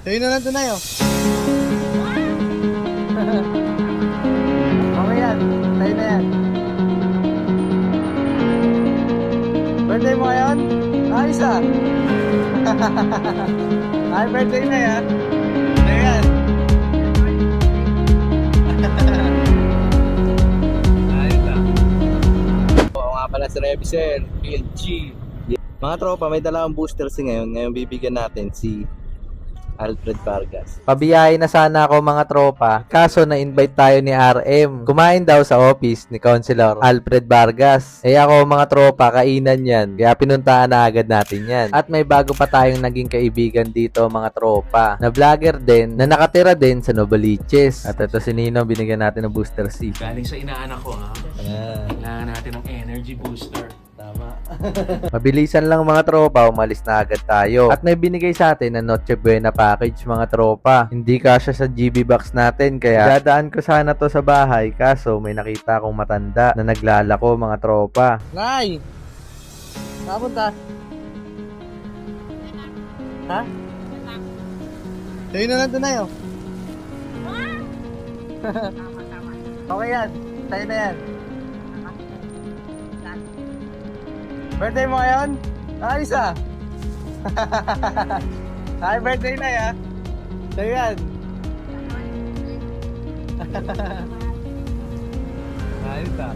Sa'yo na lang tunay, oh. Okay yan. Sa'yo na yan. Birthday mo ngayon? Ayos ah. Ay, birthday na yan. Sa'yo yan. Ayos ah. Oo nga pala si Revisel, PLG. Mga tropa, may dalawang booster si ngayon. Ngayon bibigyan natin si Alfred Vargas. Pabiyahe na sana ako mga tropa, kaso na-invite tayo ni RM. Kumain daw sa office ni Councilor Alfred Vargas. Eh ako mga tropa, kainan yan. Kaya pinuntaan na agad natin yan. At may bago pa tayong naging kaibigan dito mga tropa, na vlogger din, na nakatira din sa Novaliches. At ito si Nino, binigyan natin ng booster C. Galing sa inaanak ko, ha? Kailangan natin ng energy booster. Tama. Mabilisan lang mga tropa, umalis na agad tayo. At may binigay sa atin na Noche Buena package mga tropa. Hindi kasya sa GB box natin, kaya dadaan ko sana to sa bahay. Kaso may nakita akong matanda na naglalako mga tropa. Nay! Nakapunta? Ha? Sa'yo na lang tunay, oh. Okay yan. Sa'yo na yan. Birthday mo ngayon? Ayos ah. Ay, birthday na ya. Sa'yo yan. Ayos ah.